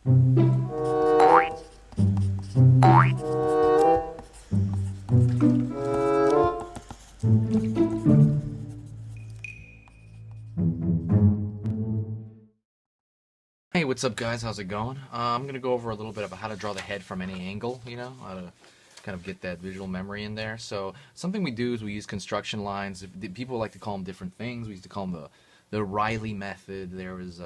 Hey, what's up, guys? How's it going? I'm gonna go over a little bit about how to draw the head from any angle. How to kind of get that visual memory in there. So something we do is we use construction lines. People like to call them different things. We used to call them the Riley method. There was,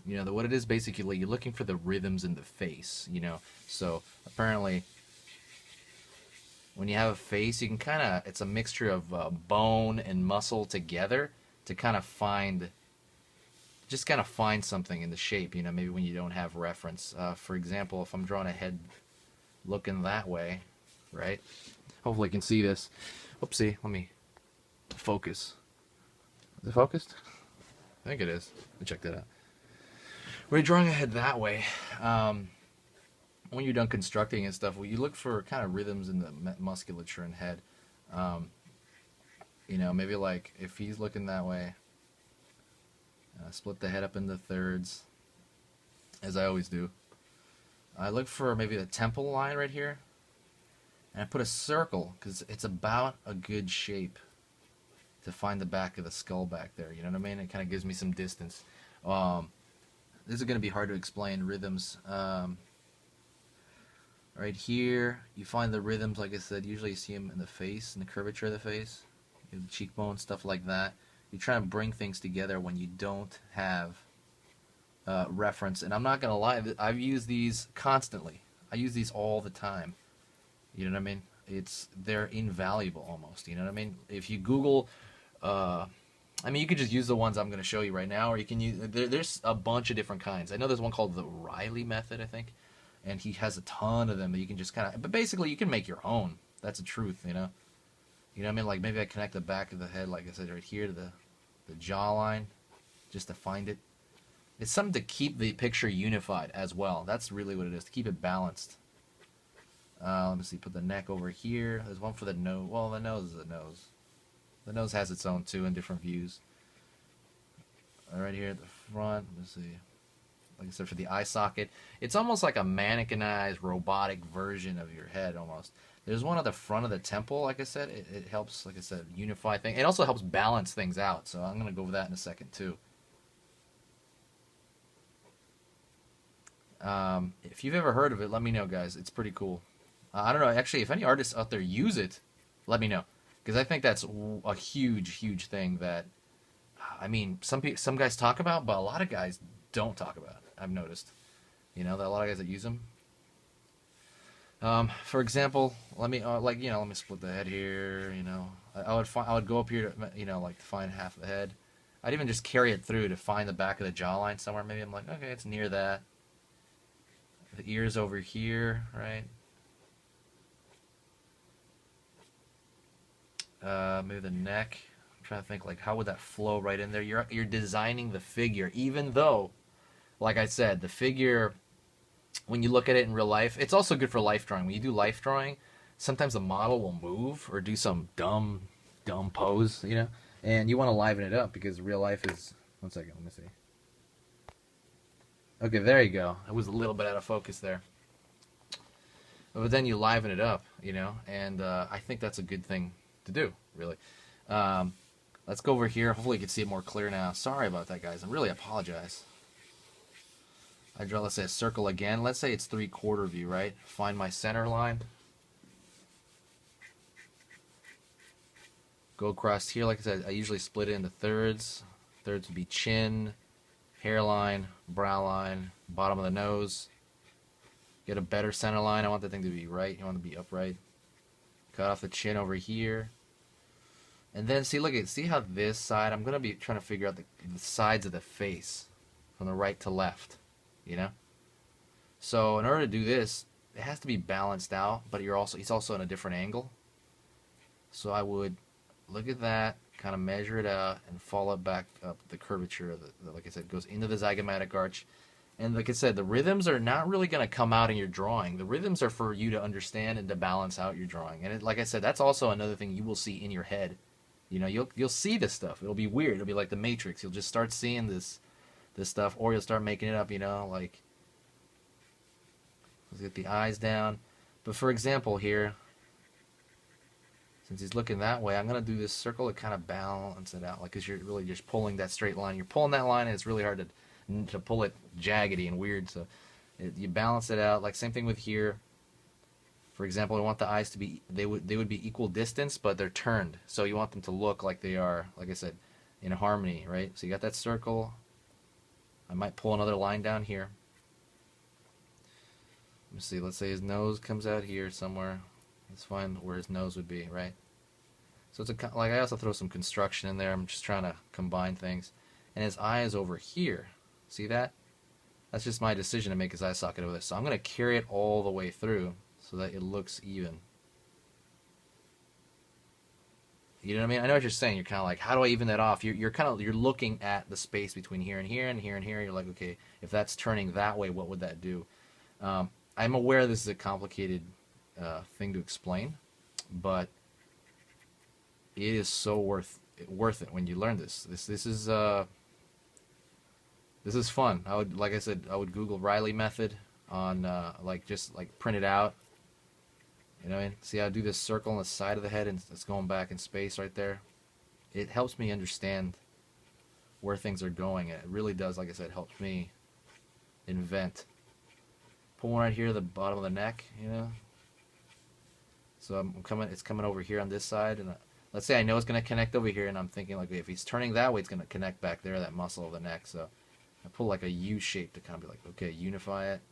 what it is basically. You're looking for the rhythms in the face. So apparently, when you have a face, you can it's a mixture of bone and muscle together to kind of find something in the shape, maybe when you don't have reference. For example, if I'm drawing a head looking that way, right? Hopefully you can see this. Oopsie, let me focus. Is it focused? I think it is. Let me check that out. When you're drawing a head that way, when you're done constructing and stuff, well, you look for kind of rhythms in the musculature and head. Um, maybe like if he's looking that way, split the head up into thirds, as I always do. I look for maybe the temple line right here, and I put a circle because it's about a good shape to find the back of the skull back there. You know what I mean? It kind of gives me some distance. This is going to be hard to explain rhythms. Right here, you find the rhythms, like I said, usually you see them in the face, in the curvature of the face, the cheekbone, stuff like that. You try and bring things together when you don't have reference. And I'm not going to lie, I've used these constantly. I use these all the time. You know what I mean? They're invaluable almost. You know what I mean? If you Google, you could just use the ones I'm going to show you right now, or you can use. There's a bunch of different kinds. I know there's one called the Riley method, I think, and he has a ton of them that you can just kind of. But basically, you can make your own. That's the truth, you know. You know what I mean? Like maybe I connect the back of the head, like I said, right here to the jawline, just to find it. It's something to keep the picture unified as well. That's really what it is, to keep it balanced. Let me see, put the neck over here. There's one for the nose. Well, the nose is the nose. The nose has its own too in different views. Right here at the front, let's see. Like I said, for the eye socket, it's almost like a mannequinized robotic version of your head almost. There's one at the front of the temple, like I said. It helps, like I said, unify things. It also helps balance things out. So I'm going to go over that in a second too. If you've ever heard of it, let me know, guys. It's pretty cool. I don't know. Actually, if any artists out there use it, let me know, because I think that's a huge, huge thing that some guys talk about, but a lot of guys don't talk about. I've noticed, that a lot of guys that use them. For example, let me split the head here. I would go up here to like to find half the head. I'd even just carry it through to find the back of the jawline somewhere. Maybe I'm like, okay, it's near that. The ears over here, right? Maybe the neck. I'm trying to think, like, how would that flow right in there? You're designing the figure, even though, like I said, the figure, when you look at it in real life, it's also good for life drawing. When you do life drawing, sometimes the model will move or do some dumb pose, and you want to liven it up because real life is. One second, let me see. Okay, there you go. I was a little bit out of focus there. But then you liven it up, and I think that's a good thing to do, really. Um, let's go over here. Hopefully you can see it more clear now. Sorry about that, guys. I really apologize. I draw, let's say, a circle again. Let's say it's 3/4 view, right? Find my center line. Go across here. Like I said, I usually split it into thirds. Thirds would be chin, hairline, brow line, bottom of the nose. Get a better center line. I want the thing to be right. You want it to be upright. Cut off the chin over here. And then see how this side, I'm going to be trying to figure out the sides of the face from the right to left, So in order to do this, it has to be balanced out, but he's also in a different angle. So I would look at that, kind of measure it out, and follow back up the curvature of like I said, goes into the zygomatic arch. And like I said, the rhythms are not really going to come out in your drawing. The rhythms are for you to understand and to balance out your drawing. And like I said, that's also another thing you will see in your head. You'll see this stuff. It'll be weird. It'll be like the Matrix. You'll just start seeing this stuff, or you'll start making it up. Like Let's get the eyes down. But for example here, since he's looking that way, I'm going to do this circle to kind of balance it out. Like, because you're really just pulling that straight line. You're pulling that line, and it's really hard to pull it jaggedy and weird. So you balance it out. Like, same thing with here. For example, I want the eyes to be, they would be equal distance, but they're turned. So you want them to look like they are, like I said, in harmony, right? So you got that circle. I might pull another line down here. Let me see. Let's say his nose comes out here somewhere. Let's find where his nose would be, right? So it's like, I also throw some construction in there. I'm just trying to combine things. And his eye is over here. See that? That's just my decision to make his eye socket over there. So I'm going to carry it all the way through so that it looks even. You know what I mean? I know what you're saying. You're kind of like, how do I even that off? You're looking at the space between here and here and here and here. You're like, okay, if that's turning that way, what would that do? I'm aware this is a complicated thing to explain, but it is so worth it when you learn this. This is fun. I would, like I said, I would Google Riley method on just print it out. You know what I mean? See how I do this circle on the side of the head and it's going back in space right there? It helps me understand where things are going. It really does, like I said, helps me invent. Pull one right here at the bottom of the neck, you know? So it's coming over here on this side, and let's say I know it's going to connect over here, and I'm thinking like, if he's turning that way, it's going to connect back there, that muscle of the neck. So I pull like a U shape to kind of be like, okay, unify it,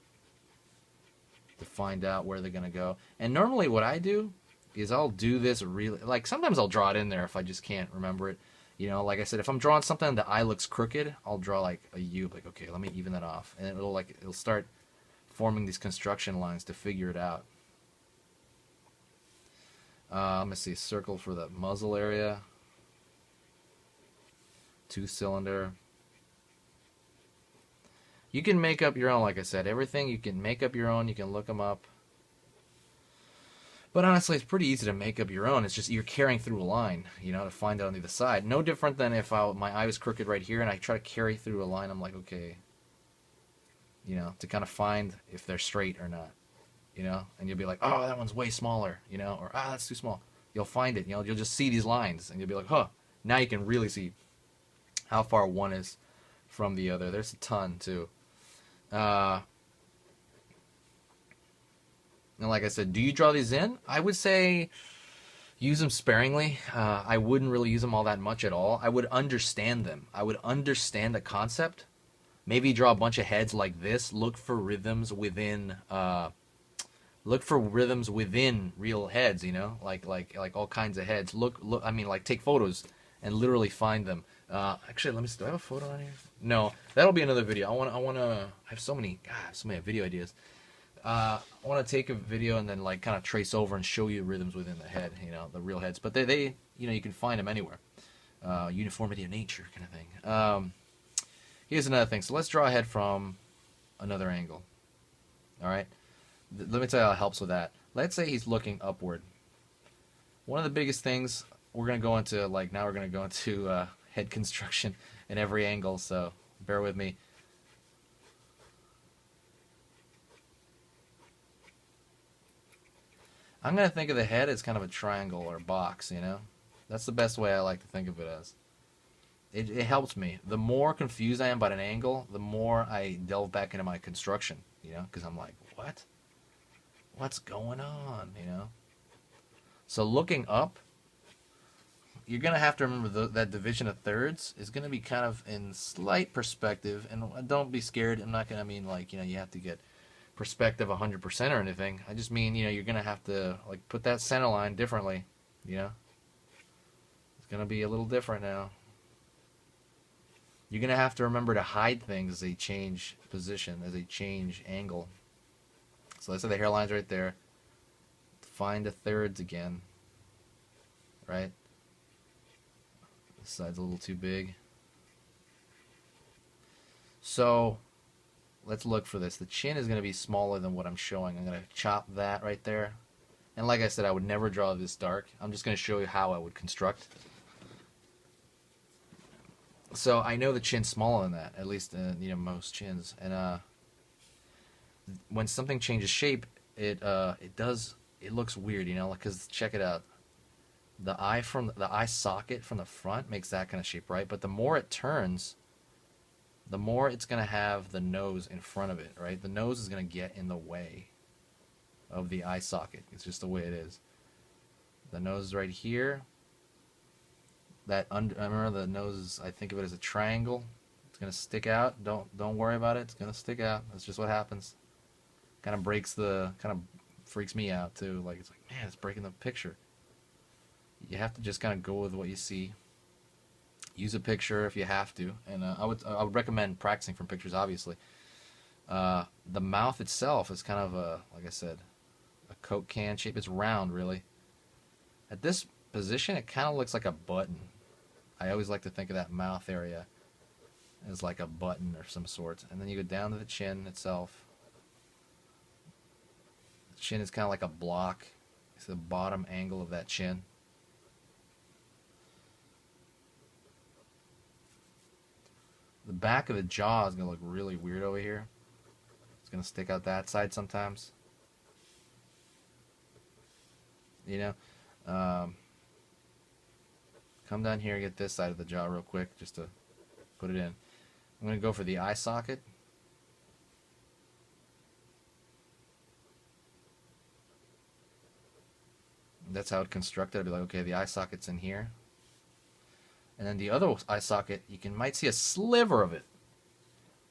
to find out where they're going to go. And normally what I do is I'll do this really, like sometimes I'll draw it in there if I just can't remember it. You know, like I said, if I'm drawing something and the eye looks crooked, I'll draw like a U, like, okay, let me even that off. And it'll start forming these construction lines to figure it out. Let me see, circle for the muzzle area. 2-cylinder. You can make up your own, like I said. Everything you can make up your own. You can look them up. But honestly, it's pretty easy to make up your own. It's just you're carrying through a line, you know, to find out on the other side. No different than if my eye was crooked right here and I try to carry through a line. I'm like, okay, you know, to kind of find if they're straight or not, you know. And you'll be like, oh, that one's way smaller, you know, or that's too small. You'll find it, you know. You'll just see these lines and you'll be like, huh. Now you can really see how far one is from the other. There's a ton too. And like I said, do you draw these in? I would say use them sparingly. I wouldn't really use them all that much at all. I would understand them. I would understand the concept. Maybe draw a bunch of heads like this. Look for rhythms within real heads. You know, like all kinds of heads. Look. I mean, like take photos and literally find them. Actually, let me see. Do I have a photo on here? No, that'll be another video. I have so many video ideas. I want to take a video and then like kind of trace over and show you rhythms within the head, you know, the real heads. But they you know, you can find them anywhere. Uniformity of nature kind of thing. Here's another thing. So let's draw a head from another angle. All right. Let me tell you how it helps with that. Let's say he's looking upward. One of the biggest things we're going to go into, now we're going to go into head construction in every angle, so bear with me. I'm going to think of the head as kind of a triangle or box, you know? That's the best way I like to think of it as. It helps me. The more confused I am about an angle, the more I delve back into my construction, you know? Because I'm like, what? What's going on, you know? So looking up, you're going to have to remember that division of thirds is going to be kind of in slight perspective. And don't be scared. I'm not going to mean you have to get perspective 100% or anything. I just mean, you're going to have to put that center line differently, you know? It's going to be a little different now. You're going to have to remember to hide things as they change position, as they change angle. So let's say the hairline's right there. Find the thirds again, right? This side's a little too big. So let's look for this. The chin is going to be smaller than what I'm showing. I'm going to chop that right there. And like I said, I would never draw this dark. I'm just going to show you how I would construct. So I know the chin's smaller than that, at least most chins. And when something changes shape, it looks weird, you know, because check it out. The eye socket from the front makes that kind of shape, right? But the more it turns, the more it's going to have the nose in front of it, right? The nose is going to get in the way of the eye socket. It's just the way it is. The nose is right here. I remember the nose is, I think of it as a triangle. It's going to stick out. Don't worry about it. It's going to stick out. That's just what happens. Kind of freaks me out too. Like, it's like, man, it's breaking the picture. You have to just kind of go with what you see. Use a picture if you have to, and I would recommend practicing from pictures. Obviously, the mouth itself is kind of like I said, a Coke can shape. It's round, really. At this position, it kind of looks like a button. I always like to think of that mouth area as like a button or some sort. And then you go down to the chin itself. The chin is kind of like a block. It's the bottom angle of that chin. The back of the jaw is going to look really weird over here. It's going to stick out that side sometimes. You know? Come down here and get this side of the jaw real quick just to put it in. I'm going to go for the eye socket. That's how it's constructed. I'd be like, okay, the eye socket's in here. And then the other eye socket, might see a sliver of it.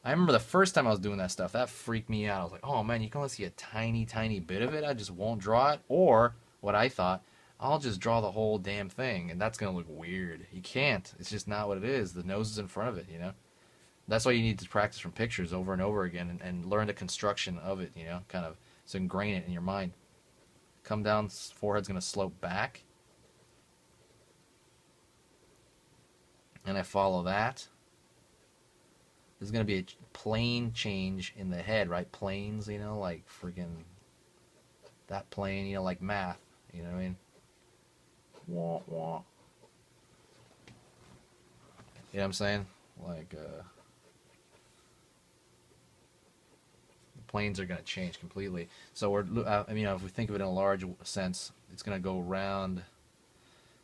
I remember the first time I was doing that stuff, that freaked me out. I was like, oh man, you can only see a tiny, tiny bit of it. I just won't draw it. Or, what I thought, I'll just draw the whole damn thing, and that's going to look weird. You can't. It's just not what it is. The nose is in front of it, you know? That's why you need to practice from pictures over and over again and learn the construction of it, you know? Kind of, so ingrain it in your mind. Come down, forehead's going to slope back. And I follow that. There's going to be a plane change in the head, right? Planes, you know, like freaking that plane, you know, like math, you know what I mean? Wah, wah. You know what I'm saying? Like, the planes are going to change completely. So if we think of it in a large sense, it's going to go around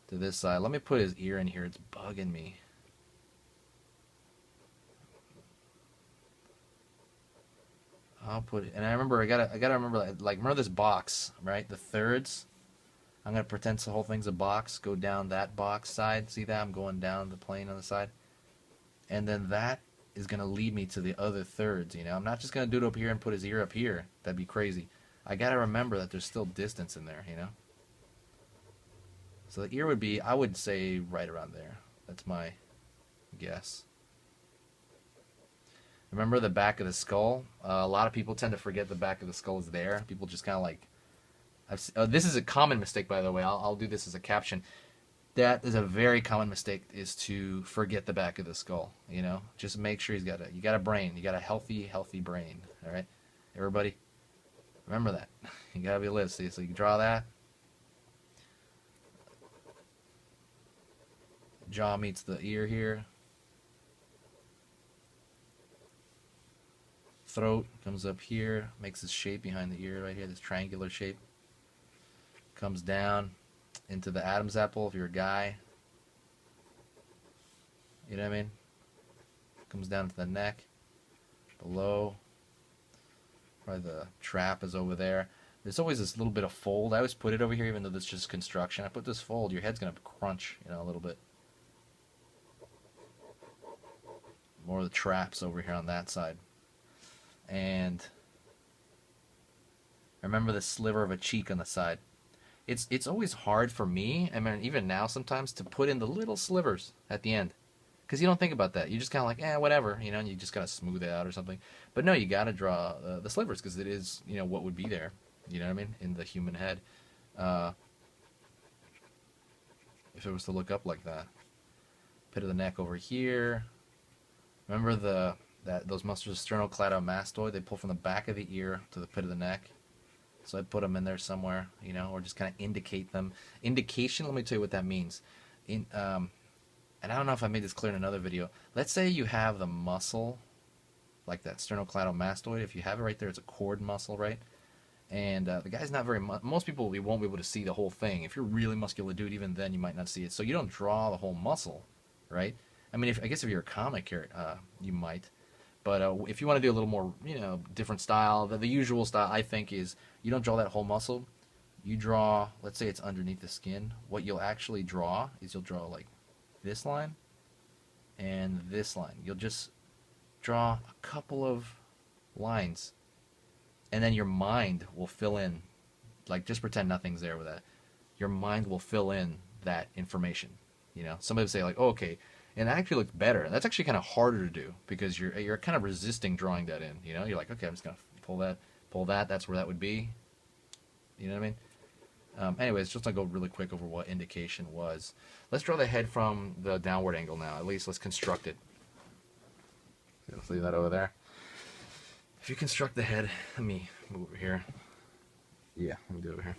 to this side. Let me put his ear in here. It's bugging me. I'll put it, and I gotta remember, like, remember this box, right? The thirds. I'm gonna pretend the whole thing's a box. Go down that box side. See that? I'm going down the plane on the side, and then that is gonna lead me to the other thirds. You know, I'm not just gonna do it up here and put his ear up here. That'd be crazy. I gotta remember that there's still distance in there. You know. So the ear would be, I would say, right around there. That's my guess. Remember the back of the skull? A lot of people tend to forget the back of the skull is there. People just kind of like... this is a common mistake, by the way. I'll do this as a caption. That is a very common mistake, is to forget the back of the skull. You know, just make sure you got a brain. You got a healthy brain. All right, everybody, remember that. You gotta be lit. So you can draw that. Jaw meets the ear here. Throat comes up here, makes this shape behind the ear right here, this triangular shape. Comes down into the Adam's apple if you're a guy. You know what I mean? Comes down to the neck, below. Probably the trap is over there. There's always this little bit of fold. I always put it over here, even though this is just construction. I put this fold. Your head's gonna crunch, you know, a little bit. More of the traps over here on that side. And remember the sliver of a cheek on the side. It's always hard for me, I mean, even now sometimes, to put in the little slivers at the end. Because you don't think about that. You just kind of like, whatever, you know, and you just kind of smooth it out or something. But no, you got to draw the slivers, because it is, you know, what would be there. You know what I mean? In the human head. If it was to look up like that. Pit of the neck over here. Remember those muscles, sternocleidomastoid, they pull from the back of the ear to the pit of the neck. So I'd put them in there somewhere, you know, or just kind of indicate them. Indication, let me tell you what that means. And I don't know if I made this clear in another video. Let's say you have the muscle like that sternocleidomastoid. If you have it right there, it's a cord muscle, right? And the guy's not very most people won't be able to see the whole thing. If you're really muscular dude, even then you might not see it. So you don't draw the whole muscle, right? I mean, I guess if you're a comic character, you might. But if you want to do a little more, different style, the usual style I think is you don't draw that whole muscle. You draw, let's say it's underneath the skin. What you'll actually draw is you'll draw like this line and this line. You'll just draw a couple of lines, and then your mind will fill in. Like, just pretend nothing's there with that. Your mind will fill in that information. Somebody would say like, oh, okay, and that actually looks better. That's actually kind of harder to do because you're kind of resisting drawing that in. You're like, okay, I'm just gonna pull that. That's where that would be. You know what I mean? Anyways, just to go really quick over what indication was. Let's draw the head from the downward angle now. At least let's construct it. Let's leave that over there. If you construct the head, let me move over here. Yeah, let me do it over here.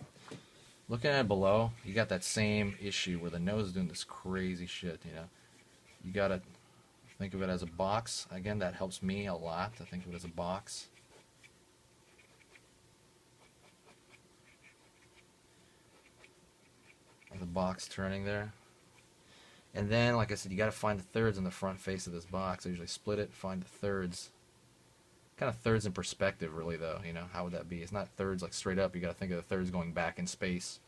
Looking at it below, you got that same issue where the nose is doing this crazy shit, You gotta think of it as a box. Again, that helps me a lot to think of it as a box. The box turning there. And then, like I said, you got to find the thirds on the front face of this box. I usually split it, find the thirds. Kind of thirds in perspective, really, though. How would that be? It's not thirds like straight up. You got to think of the thirds going back in space.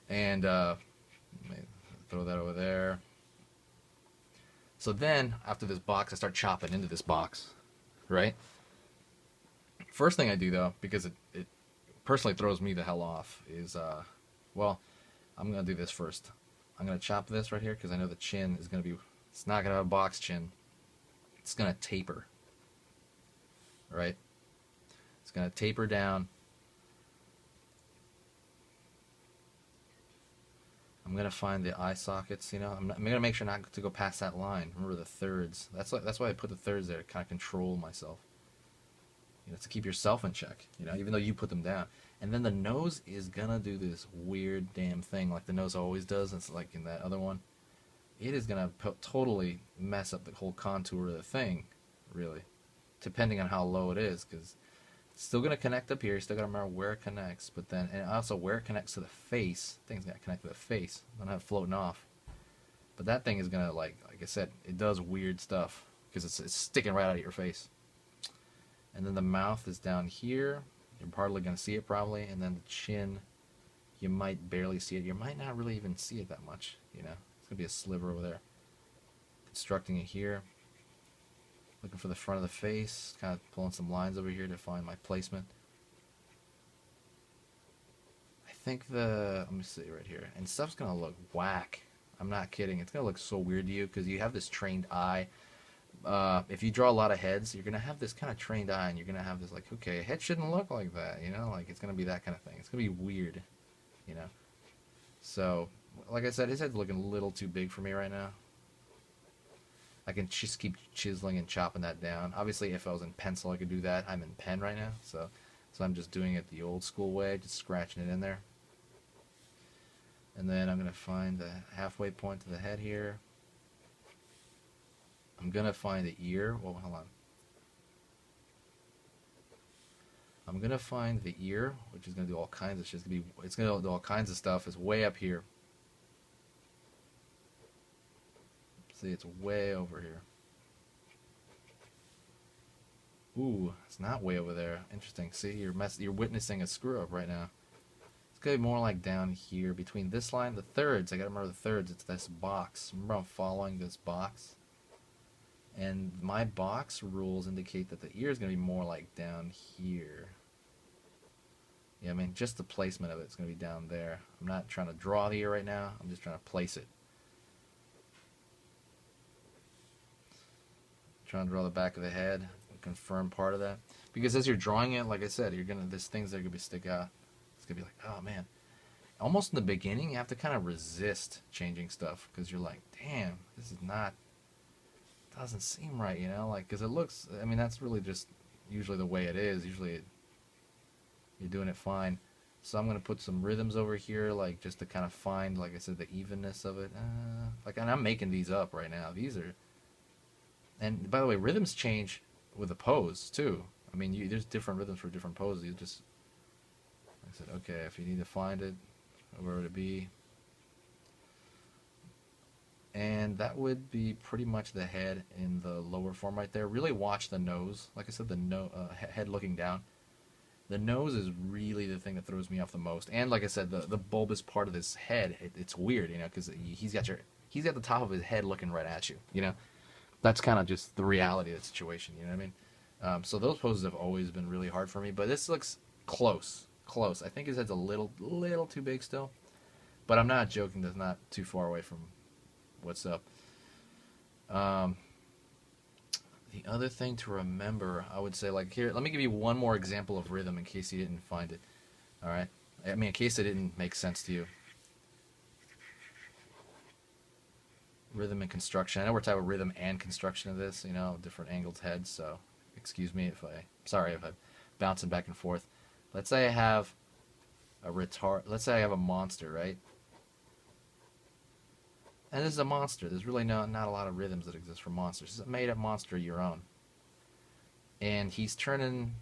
And throw that over there. So then, after this box, I start chopping into this box, right? First thing I do, though, because it personally throws me the hell off, is well, I'm going to do this first. I'm going to chop this right here because I know the chin is going to be, it's not going to have a box chin. It's going to taper. Right? It's going to taper down. I'm going to find the eye sockets, I'm going to make sure not to go past that line. Remember the thirds. That's why I put the thirds there, to kind of control myself. To keep yourself in check, even though you put them down. And then the nose is gonna do this weird damn thing like the nose always does. It's like in that other one. It is gonna totally mess up the whole contour of the thing, really, depending on how low it is, because it's still gonna connect up here. You still gotta remember where it connects, but then, and also where it connects to the face. Thing's gotta connect to the face, not have it floating off. But that thing is gonna, like I said, it does weird stuff because it's sticking right out of your face. And then the mouth is down here. You're hardly going to see it probably. And then the chin, you might barely see it. You might not really even see it that much, It's going to be a sliver over there. Constructing it here. Looking for the front of the face. Kind of pulling some lines over here to find my placement. I think let me see right here. And stuff's going to look whack. I'm not kidding. It's going to look so weird to you because you have this trained eye. If you draw a lot of heads, you're going to have this kind of trained eye, and you're going to have this like, okay, a head shouldn't look like that, like it's going to be that kind of thing. It's going to be weird, So, like I said, his head's looking a little too big for me right now. I can just keep chiseling and chopping that down. Obviously, if I was in pencil, I could do that. I'm in pen right now, so I'm just doing it the old school way, just scratching it in there. And then I'm going to find the halfway point to the head here. I'm going to find the ear. Well, hold on. I'm going to find the ear, which is going to do all kinds of shit. It's going to do all kinds of stuff. It's way up here. See, it's way over here. Ooh, it's not way over there. Interesting. See, you're witnessing a screw up right now. It's going to be more like down here between this line, the thirds. I got to remember the thirds. It's this box. Remember, I'm following this box. And my box rules indicate that the ear is going to be more like down here. Yeah, I mean, just the placement of it's going to be down there. I'm not trying to draw the ear right now. I'm just trying to place it. Trying to draw the back of the head, confirm part of that. Because as you're drawing it, like I said, there's things that are going to be stick out. It's going to be like, oh man. Almost in the beginning, you have to kind of resist changing stuff. Because you're like, damn, this is not... doesn't seem right, like, because it looks, I mean, that's really just usually the way it is. Usually you're doing it fine. So I'm going to put some rhythms over here, like, just to kind of find, like I said, the evenness of it. Like, and I'm making these up right now. These are And by the way, rhythms change with the pose too. I mean, there's different rhythms for different poses. You just, like I said, okay, if you need to find it, where would it be? And that would be pretty much the head in the lower form right there. Really watch the nose. Like I said, the head looking down. The nose is really the thing that throws me off the most. And like I said, the bulbous part of this head, it's weird, you know, because he's got the top of his head looking right at you, you know. That's kind of just the reality of the situation, you know what I mean? So those poses have always been really hard for me, but this looks close. I think his head's a little too big still, but I'm not joking. That's not too far away from what's up. The other thing to remember, I would say, like here, let me give you one more example of rhythm in case you didn't find it. All right, I mean, in case it didn't make sense to you. Rhythm and construction. I know we're talking about rhythm and construction of this, you know, different angled heads, so excuse me if sorry if I'm bouncing back and forth. Let's say I have let's say I have a monster, right? And this is a monster. There's really not a lot of rhythms that exist for monsters. It's a made-up monster of your own. And he's turning...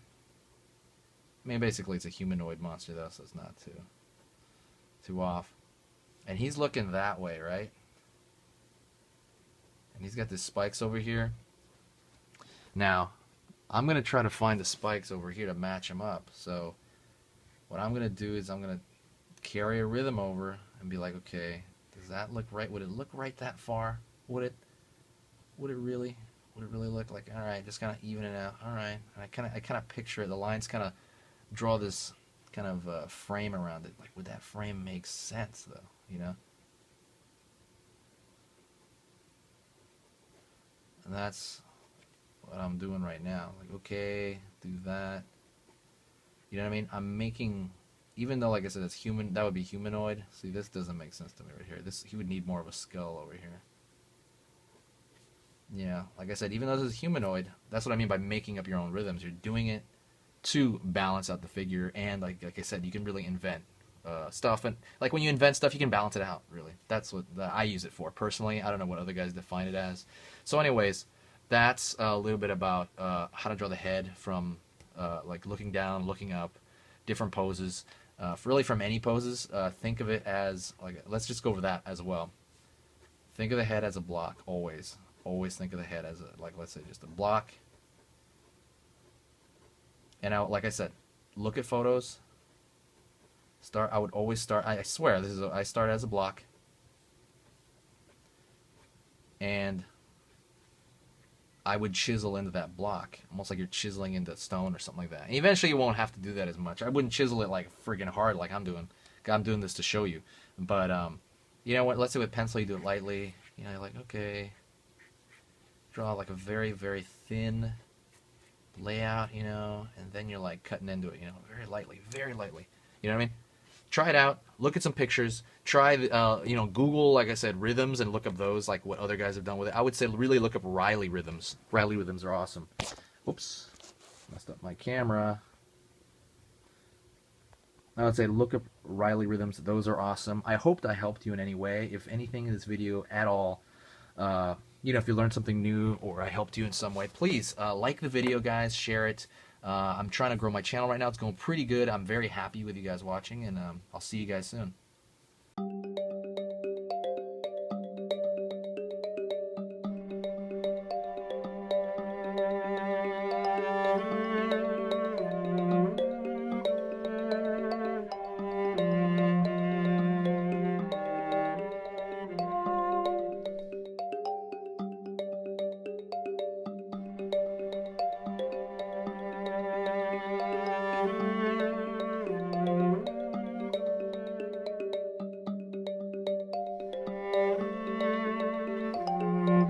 I mean, basically it's a humanoid monster, though, so it's not too off. And he's looking that way, right? And he's got the spikes over here. Now, I'm going to try to find the spikes over here to match him up. So, what I'm going to do is I'm going to carry a rhythm over and be like, okay... Does that look right? Would it look right that far? Would it really look like? All right, just kind of even it out. All right, and I kind of picture it. The lines kind of draw this kind of frame around it. Like, would that frame make sense though? You know. And that's what I'm doing right now. Like, okay, do that. You know what I mean? I'm making. Even though, like I said, it's human, that would be humanoid. See, this doesn't make sense to me right here. He would need more of a skull over here. Yeah, like I said, even though this is humanoid, that's what I mean by making up your own rhythms. You're doing it to balance out the figure, and like I said, you can really invent stuff. And like when you invent stuff, you can balance it out. Really, that's what I use it for personally. I don't know what other guys define it as. So, anyways, that's a little bit about how to draw the head from like looking down, looking up, different poses. Really from any poses, think of it as, like, let's just go over that as well. Think of the head as a block, always. Always think of the head as, like, let's say just a block. And like I said, look at photos. I would always start, I swear, I start as a block. And I would chisel into that block, almost like you're chiseling into stone or something like that. And eventually you won't have to do that as much. I wouldn't chisel it like friggin' hard like I'm doing. I'm doing this to show you. But, you know what, let's say with pencil you do it lightly. You know, you're like, okay, draw like a very, very thin layout, you know, and then you're like cutting into it, you know, very lightly, very lightly. You know what I mean? Try it out. Look at some pictures. Try, you know, Google, like I said, rhythms and look up those, like what other guys have done with it. I would say really look up Riley rhythms. Riley rhythms are awesome. Oops, messed up my camera. I would say look up Riley rhythms. Those are awesome. I hoped I helped you in any way. If anything in this video at all, you know, if you learned something new or I helped you in some way, please like the video, guys. Share it. I'm trying to grow my channel right now. It's going pretty good. I'm very happy with you guys watching, and I'll see you guys soon.